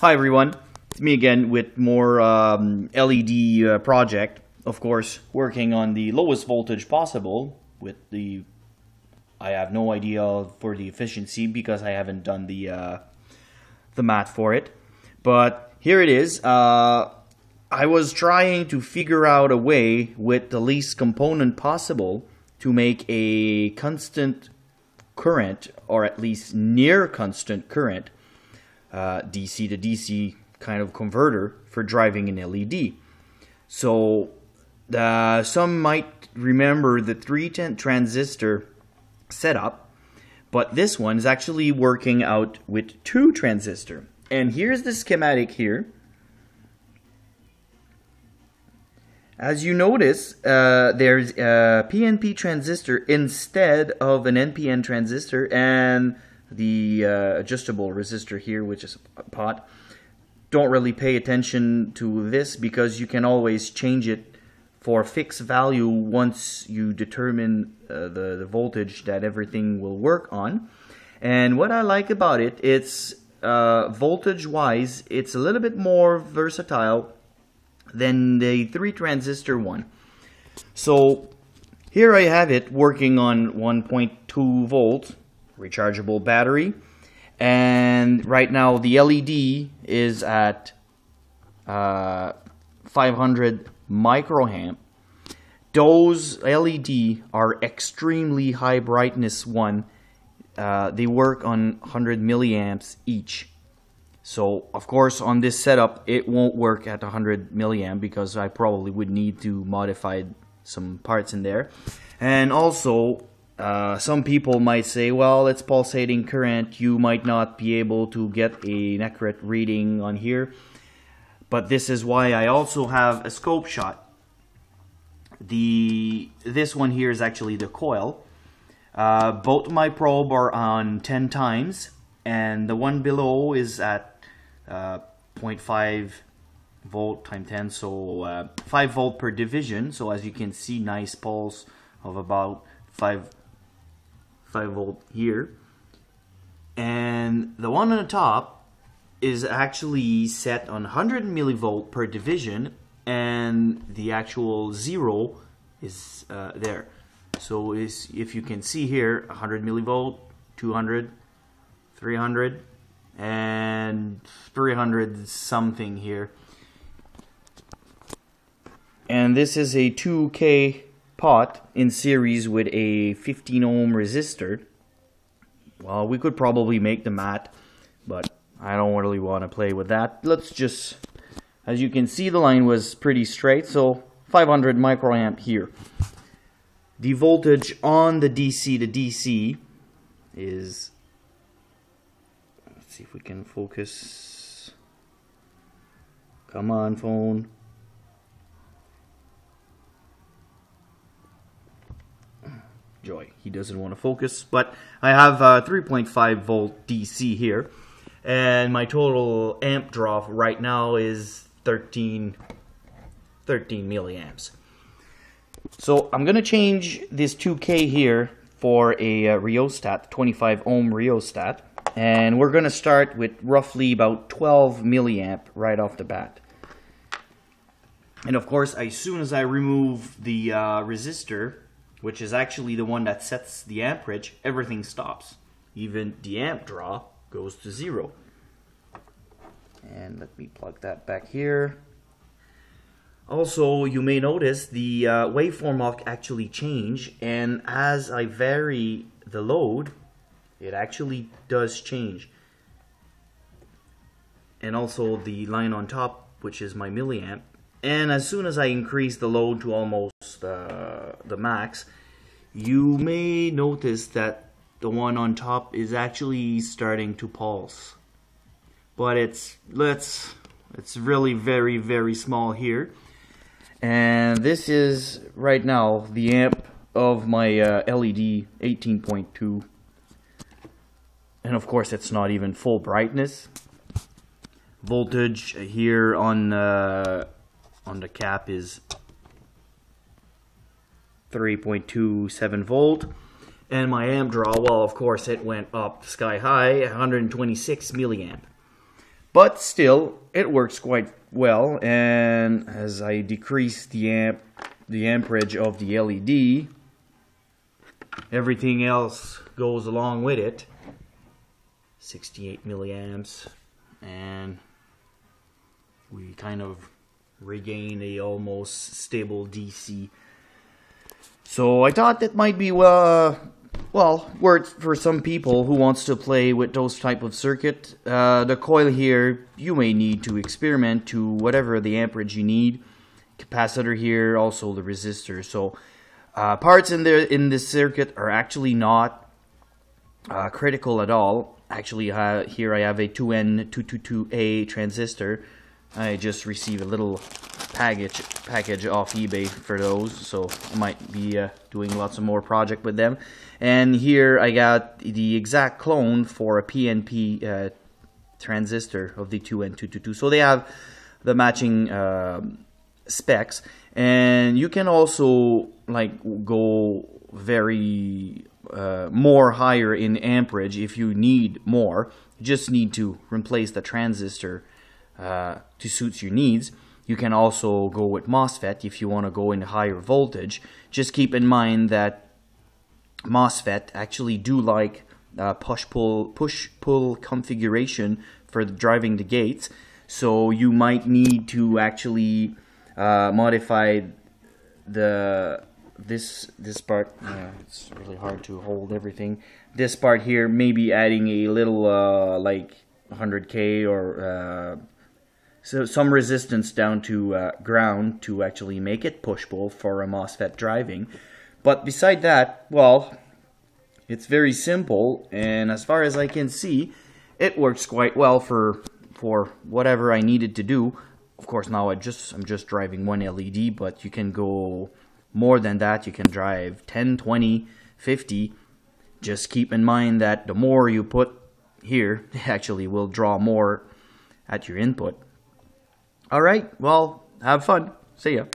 Hi everyone, it's me again with more LED project. Of course, working on the lowest voltage possible with the... I have no idea for the efficiency because I haven't done the math for it. But here it is. I was trying to figure out a way with the least component possible to make a constant current, or at least near constant current, DC to DC kind of converter for driving an LED. So some might remember the 310 transistor setup, but this one is actually working out with 2 transistor. And here's the schematic here. As you notice, there's a PNP transistor instead of an NPN transistor, and the adjustable resistor here, which is a pot. Don't really pay attention to this because you can always change it for a fixed value once you determine the voltage that everything will work on. And what I like about it, it's voltage wise, it's a little bit more versatile than the 3 transistor one. So here I have it working on 1.2 volt rechargeable battery, and right now the LED is at 500 microamp. Those LED are extremely high brightness one. They work on 100 milliamps each. So of course on this setup it won't work at 100 milliamp because I probably would need to modify some parts in there. And also some people might say, well, it's pulsating current, you might not be able to get an accurate reading on here. But this is why I also have a scope shot. This one here is actually the coil. Both my probe are on 10 times, and the one below is at 0.5 volt times 10, so 5 volt per division. So as you can see, nice pulse of about 5 volt here. And the one on the top is actually set on 100 millivolt per division, and the actual zero is there. So if you can see here, 100 millivolt, 200, 300, and 300 something here. And this is a 2K pot in series with a 15 ohm resistor. Well, we could probably make the mat, but I don't really want to play with that. Let's just, as you can see, the line was pretty straight, so 500 microamp here. The voltage on the DC to DC is, let's see if we can focus. Come on, phone. Joy, he doesn't want to focus, but I have 3.5 volt DC here, and my total amp draw right now is 13 milliamps. So I'm gonna change this 2K here for a rheostat, 25 ohm rheostat, and we're gonna start with roughly about 12 milliamp right off the bat. And of course, as soon as I remove the resistor, which is actually the one that sets the amperage, everything stops. Even the amp draw goes to 0. And let me plug that back here. Also, you may notice the waveform will actually change, and as I vary the load, it actually does change. And also the line on top, which is my milliamp. And as soon as I increase the load to almost the max, you may notice that the one on top is actually starting to pulse. But it's really very, very small here. And this is right now the amp of my LED 18.2. And of course it's not even full brightness. Voltage here on the cap is 3.27 volt. And my amp draw, well, of course it went up sky high, 126 milliamp. but still it works quite well. And as I decrease the amperage of the LED, everything else goes along with it. 68 milliamps, and we kind of regain a almost stable DC. So I thought that might be well worth for some people who wants to play with those type of circuit. The coil here, you may need to experiment to whatever the amperage you need. Capacitor here, also the resistor. So parts in this circuit are actually not critical at all. Actually, here I have a 2N222A transistor. I just received a little package off eBay for those, so I might be doing lots of more project with them. And here I got the exact clone for a PNP transistor of the 2N222. So they have the matching specs, and you can also like go very more higher in amperage if you need more. You just need to replace the transistor to suit your needs. You can also go with MOSFET if you want to go in higher voltage. Just keep in mind that MOSFET actually do like push-pull configuration for driving the gates. So you might need to actually modify this part. It's really hard to hold everything. This part here, maybe adding a little like 100K or so some resistance down to ground to actually make it push-pull for a MOSFET driving. But beside that, well, it's very simple, and as far as I can see, it works quite well for whatever I needed to do. Of course, now I'm just driving one LED, but you can go more than that. You can drive 10, 20, 50. Just keep in mind that the more you put here, it actually will draw more at your input. Alright, well, have fun. See ya.